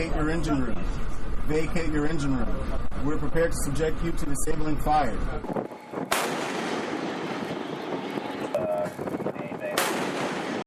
Vacate your engine room. Vacate your engine room. We're prepared to subject you to disabling fire.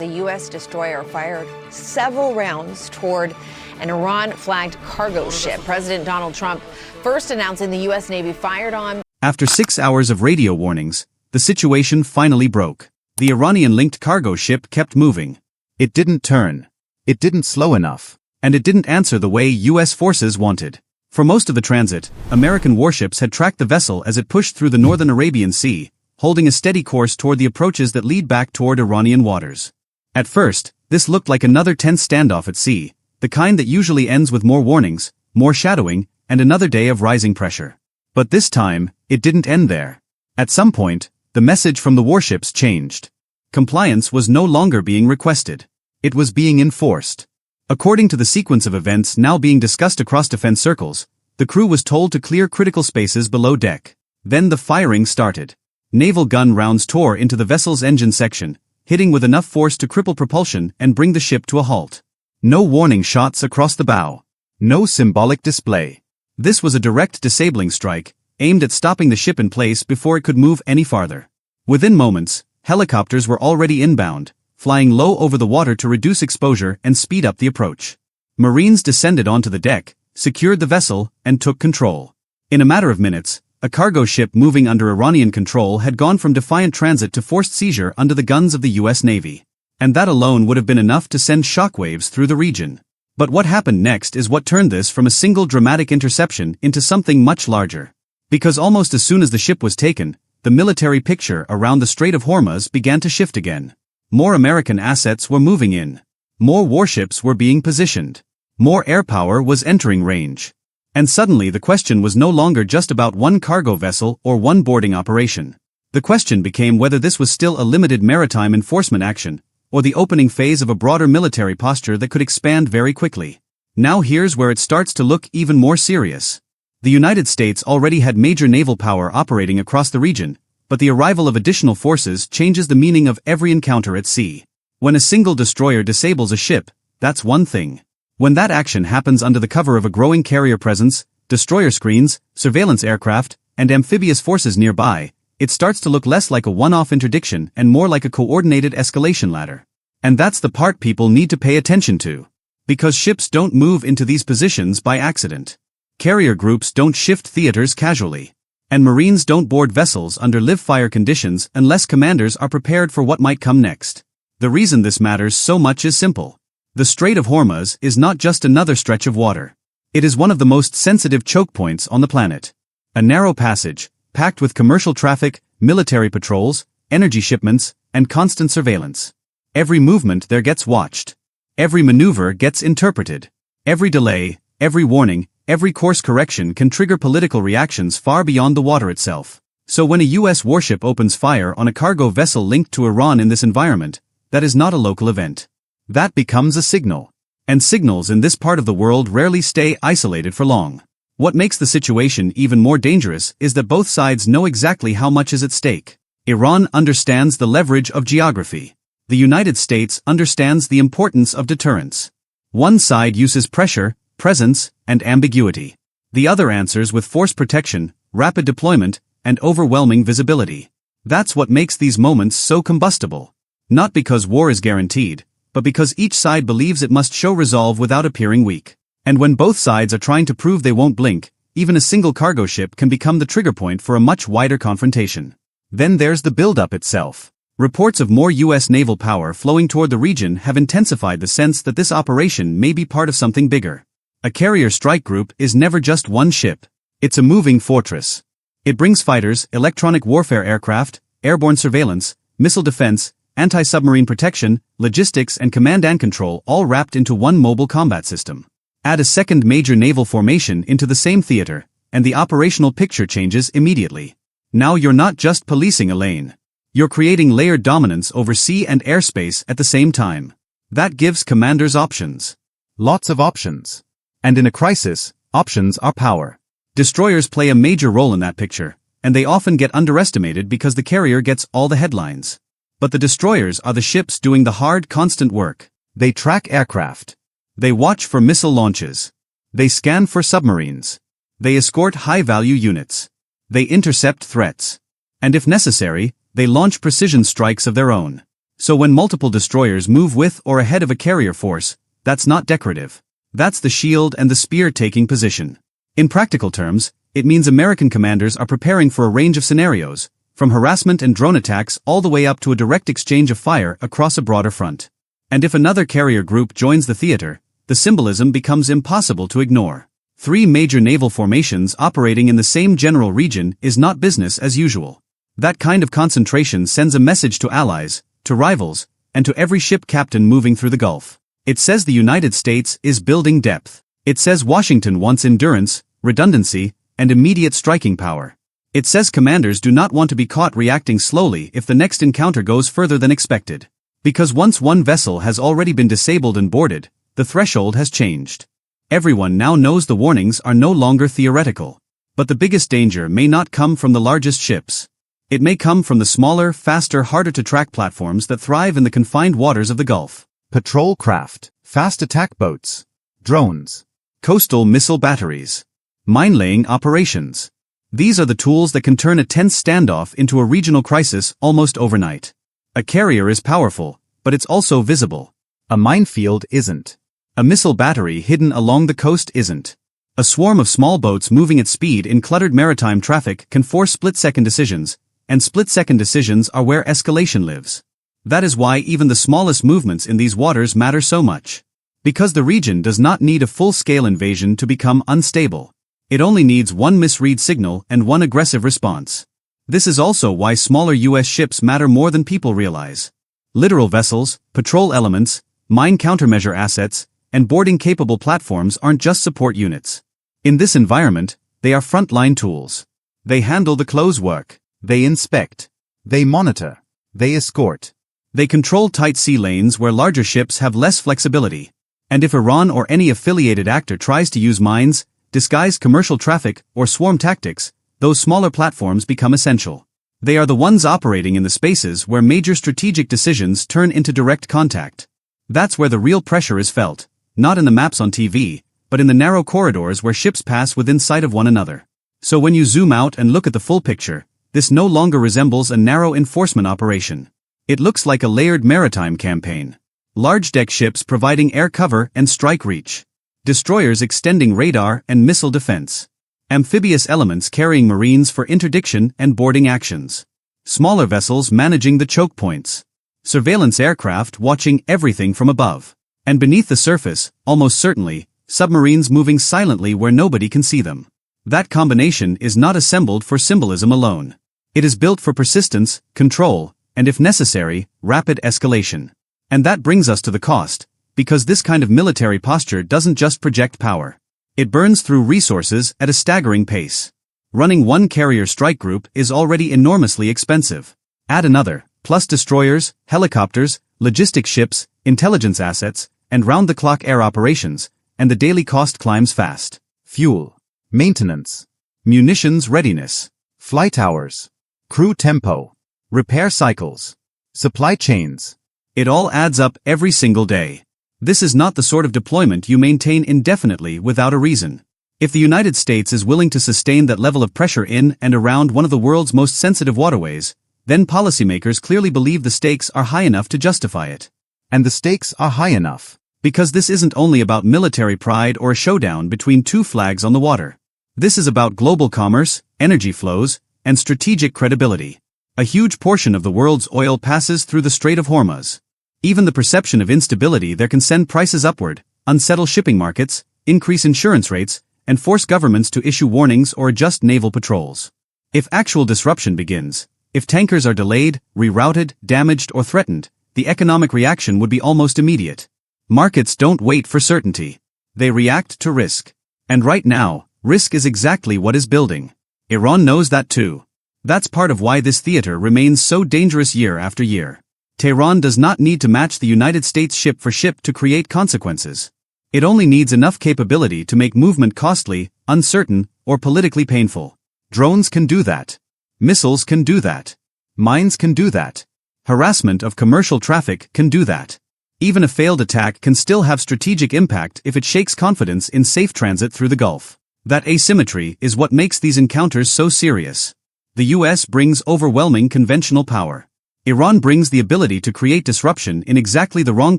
The U.S. destroyer fired several rounds toward an Iran-flagged cargo ship. President Donald Trump first announcing the U.S. Navy fired on. After 6 hours of radio warnings, the situation finally broke. The Iranian-linked cargo ship kept moving. It didn't turn. It didn't slow enough. And it didn't answer the way U.S. forces wanted. For most of the transit, American warships had tracked the vessel as it pushed through the northern Arabian Sea, holding a steady course toward the approaches that lead back toward Iranian waters. At first, this looked like another tense standoff at sea, the kind that usually ends with more warnings, more shadowing, and another day of rising pressure. But this time, it didn't end there. At some point, the message from the warships changed. Compliance was no longer being requested. It was being enforced. According to the sequence of events now being discussed across defense circles, the crew was told to clear critical spaces below deck. Then the firing started. Naval gun rounds tore into the vessel's engine section, hitting with enough force to cripple propulsion and bring the ship to a halt. No warning shots across the bow. No symbolic display. This was a direct disabling strike, aimed at stopping the ship in place before it could move any farther. Within moments, helicopters were already inbound, flying low over the water to reduce exposure and speed up the approach. Marines descended onto the deck, secured the vessel, and took control. In a matter of minutes, a cargo ship moving under Iranian control had gone from defiant transit to forced seizure under the guns of the U.S. Navy. And that alone would have been enough to send shockwaves through the region. But what happened next is what turned this from a single dramatic interception into something much larger. Because almost as soon as the ship was taken, the military picture around the Strait of Hormuz began to shift again. More American assets were moving in. More warships were being positioned. More air power was entering range. And suddenly the question was no longer just about one cargo vessel or one boarding operation. The question became whether this was still a limited maritime enforcement action, or the opening phase of a broader military posture that could expand very quickly. Now here's where it starts to look even more serious. The United States already had major naval power operating across the region, but the arrival of additional forces changes the meaning of every encounter at sea. When a single destroyer disables a ship, that's one thing. When that action happens under the cover of a growing carrier presence, destroyer screens, surveillance aircraft, and amphibious forces nearby, it starts to look less like a one-off interdiction and more like a coordinated escalation ladder. And that's the part people need to pay attention to. Because ships don't move into these positions by accident. Carrier groups don't shift theaters casually. And Marines don't board vessels under live-fire conditions unless commanders are prepared for what might come next. The reason this matters so much is simple. The Strait of Hormuz is not just another stretch of water. It is one of the most sensitive chokepoints on the planet. A narrow passage, packed with commercial traffic, military patrols, energy shipments, and constant surveillance. Every movement there gets watched. Every maneuver gets interpreted. Every delay, every warning, every course correction can trigger political reactions far beyond the water itself. So when a U.S. warship opens fire on a cargo vessel linked to Iran in this environment, that is not a local event. That becomes a signal. And signals in this part of the world rarely stay isolated for long. What makes the situation even more dangerous is that both sides know exactly how much is at stake. Iran understands the leverage of geography. The United States understands the importance of deterrence. One side uses pressure, presence, and ambiguity. The other answers with force protection, rapid deployment, and overwhelming visibility. That's what makes these moments so combustible. Not because war is guaranteed, but because each side believes it must show resolve without appearing weak. And when both sides are trying to prove they won't blink, even a single cargo ship can become the trigger point for a much wider confrontation. Then there's the buildup itself. Reports of more U.S. naval power flowing toward the region have intensified the sense that this operation may be part of something bigger. A carrier strike group is never just one ship. It's a moving fortress. It brings fighters, electronic warfare aircraft, airborne surveillance, missile defense, anti-submarine protection, logistics and command and control all wrapped into one mobile combat system. Add a second major naval formation into the same theater, and the operational picture changes immediately. Now you're not just policing a lane. You're creating layered dominance over sea and airspace at the same time. That gives commanders options. Lots of options. And in a crisis, options are power. Destroyers play a major role in that picture, and they often get underestimated because the carrier gets all the headlines. But the destroyers are the ships doing the hard, constant work. They track aircraft. They watch for missile launches. They scan for submarines. They escort high-value units. They intercept threats. And if necessary, they launch precision strikes of their own. So when multiple destroyers move with or ahead of a carrier force, that's not decorative. That's the shield and the spear taking position. In practical terms, it means American commanders are preparing for a range of scenarios, from harassment and drone attacks all the way up to a direct exchange of fire across a broader front. And if another carrier group joins the theater, the symbolism becomes impossible to ignore. 3 major naval formations operating in the same general region is not business as usual. That kind of concentration sends a message to allies, to rivals, and to every ship captain moving through the Gulf. It says the United States is building depth. It says Washington wants endurance, redundancy, and immediate striking power. It says commanders do not want to be caught reacting slowly if the next encounter goes further than expected. Because once one vessel has already been disabled and boarded, the threshold has changed. Everyone now knows the warnings are no longer theoretical. But the biggest danger may not come from the largest ships. It may come from the smaller, faster, harder-to-track platforms that thrive in the confined waters of the Gulf. Patrol craft, fast attack boats, drones, coastal missile batteries, mine-laying operations. These are the tools that can turn a tense standoff into a regional crisis almost overnight. A carrier is powerful, but it's also visible. A minefield isn't. A missile battery hidden along the coast isn't. A swarm of small boats moving at speed in cluttered maritime traffic can force split-second decisions, and split-second decisions are where escalation lives. That is why even the smallest movements in these waters matter so much. Because the region does not need a full-scale invasion to become unstable. It only needs one misread signal and one aggressive response. This is also why smaller U.S. ships matter more than people realize. Littoral vessels, patrol elements, mine countermeasure assets, and boarding-capable platforms aren't just support units. In this environment, they are frontline tools. They handle the close work. They inspect. They monitor. They escort. They control tight sea lanes where larger ships have less flexibility. And if Iran or any affiliated actor tries to use mines, disguise commercial traffic, or swarm tactics, those smaller platforms become essential. They are the ones operating in the spaces where major strategic decisions turn into direct contact. That's where the real pressure is felt, not in the maps on TV, but in the narrow corridors where ships pass within sight of one another. So when you zoom out and look at the full picture, this no longer resembles a narrow enforcement operation. It looks like a layered maritime campaign. Large deck ships providing air cover and strike reach. Destroyers extending radar and missile defense. Amphibious elements carrying marines for interdiction and boarding actions. Smaller vessels managing the choke points. Surveillance aircraft watching everything from above. And beneath the surface, almost certainly, submarines moving silently where nobody can see them. That combination is not assembled for symbolism alone. It is built for persistence, control, and if necessary, rapid escalation. And that brings us to the cost, because this kind of military posture doesn't just project power. It burns through resources at a staggering pace. Running one carrier strike group is already enormously expensive. Add another, plus destroyers, helicopters, logistics ships, intelligence assets, and round-the-clock air operations, and the daily cost climbs fast. Fuel, maintenance, munitions readiness, flight hours, crew tempo, repair cycles, supply chains. It all adds up every single day. This is not the sort of deployment you maintain indefinitely without a reason. If the United States is willing to sustain that level of pressure in and around one of the world's most sensitive waterways, then policymakers clearly believe the stakes are high enough to justify it. And the stakes are high enough, because this isn't only about military pride or a showdown between two flags on the water. This is about global commerce, energy flows, and strategic credibility. A huge portion of the world's oil passes through the Strait of Hormuz. Even the perception of instability there can send prices upward, unsettle shipping markets, increase insurance rates, and force governments to issue warnings or adjust naval patrols. If actual disruption begins, if tankers are delayed, rerouted, damaged, or threatened, the economic reaction would be almost immediate. Markets don't wait for certainty. They react to risk. And right now, risk is exactly what is building. Iran knows that too. That's part of why this theater remains so dangerous year after year. Tehran does not need to match the United States ship for ship to create consequences. It only needs enough capability to make movement costly, uncertain, or politically painful. Drones can do that. Missiles can do that. Mines can do that. Harassment of commercial traffic can do that. Even a failed attack can still have strategic impact if it shakes confidence in safe transit through the Gulf. That asymmetry is what makes these encounters so serious. The US brings overwhelming conventional power. Iran brings the ability to create disruption in exactly the wrong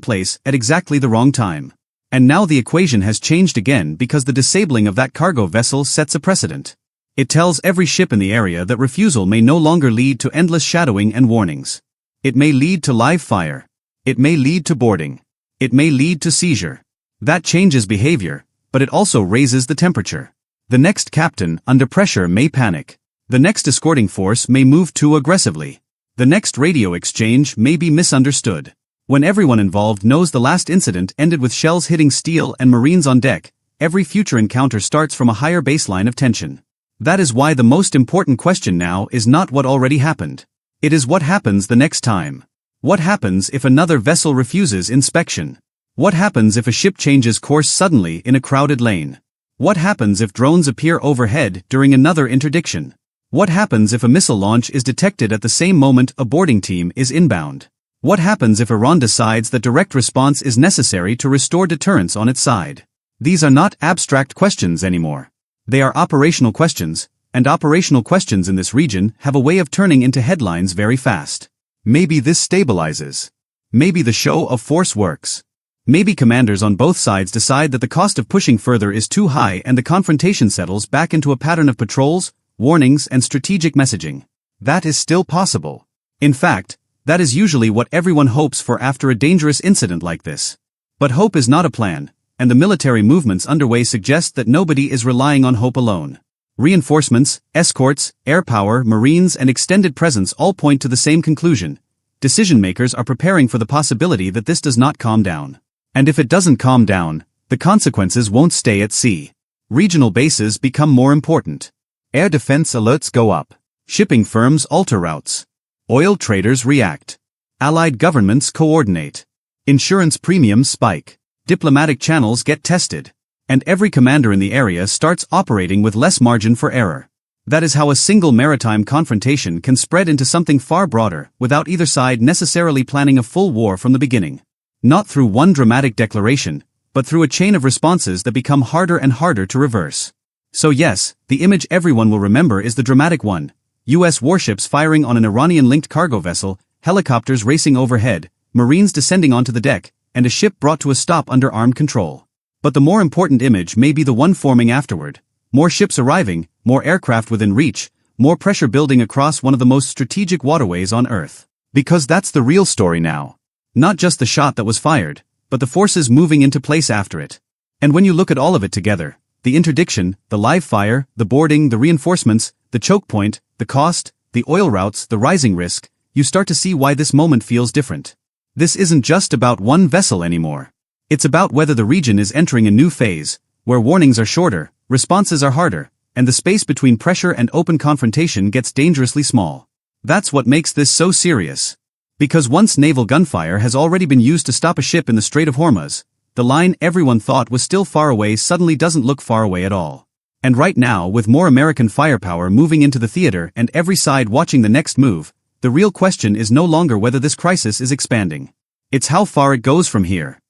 place at exactly the wrong time. And now the equation has changed again because the disabling of that cargo vessel sets a precedent. It tells every ship in the area that refusal may no longer lead to endless shadowing and warnings. It may lead to live fire. It may lead to boarding. It may lead to seizure. That changes behavior, but it also raises the temperature. The next captain, under pressure, may panic. The next escorting force may move too aggressively. The next radio exchange may be misunderstood. When everyone involved knows the last incident ended with shells hitting steel and Marines on deck, every future encounter starts from a higher baseline of tension. That is why the most important question now is not what already happened. It is what happens the next time. What happens if another vessel refuses inspection? What happens if a ship changes course suddenly in a crowded lane? What happens if drones appear overhead during another interdiction? What happens if a missile launch is detected at the same moment a boarding team is inbound? What happens if Iran decides that direct response is necessary to restore deterrence on its side? These are not abstract questions anymore. They are operational questions, and operational questions in this region have a way of turning into headlines very fast. Maybe this stabilizes. Maybe the show of force works. Maybe commanders on both sides decide that the cost of pushing further is too high and the confrontation settles back into a pattern of patrols, warnings, and strategic messaging. That is still possible. In fact, that is usually what everyone hopes for after a dangerous incident like this. But hope is not a plan, and the military movements underway suggest that nobody is relying on hope alone. Reinforcements, escorts, air power, Marines, and extended presence all point to the same conclusion. Decision-makers are preparing for the possibility that this does not calm down. And if it doesn't calm down, the consequences won't stay at sea. Regional bases become more important. Air defense alerts go up. Shipping firms alter routes. Oil traders react. Allied governments coordinate. Insurance premiums spike. Diplomatic channels get tested. And every commander in the area starts operating with less margin for error. That is how a single maritime confrontation can spread into something far broader without either side necessarily planning a full war from the beginning. Not through one dramatic declaration, but through a chain of responses that become harder and harder to reverse. So yes, the image everyone will remember is the dramatic one. US warships firing on an Iranian-linked cargo vessel, helicopters racing overhead, Marines descending onto the deck, and a ship brought to a stop under armed control. But the more important image may be the one forming afterward. More ships arriving, more aircraft within reach, more pressure building across one of the most strategic waterways on Earth. Because that's the real story now. Not just the shot that was fired, but the forces moving into place after it. And when you look at all of it together, the interdiction, the live fire, the boarding, the reinforcements, the choke point, the cost, the oil routes, the rising risk, you start to see why this moment feels different. This isn't just about one vessel anymore. It's about whether the region is entering a new phase, where warnings are shorter, responses are harder, and the space between pressure and open confrontation gets dangerously small. That's what makes this so serious. Because once naval gunfire has already been used to stop a ship in the Strait of Hormuz, the line everyone thought was still far away suddenly doesn't look far away at all. And right now, with more American firepower moving into the theater and every side watching the next move, the real question is no longer whether this crisis is expanding. It's how far it goes from here.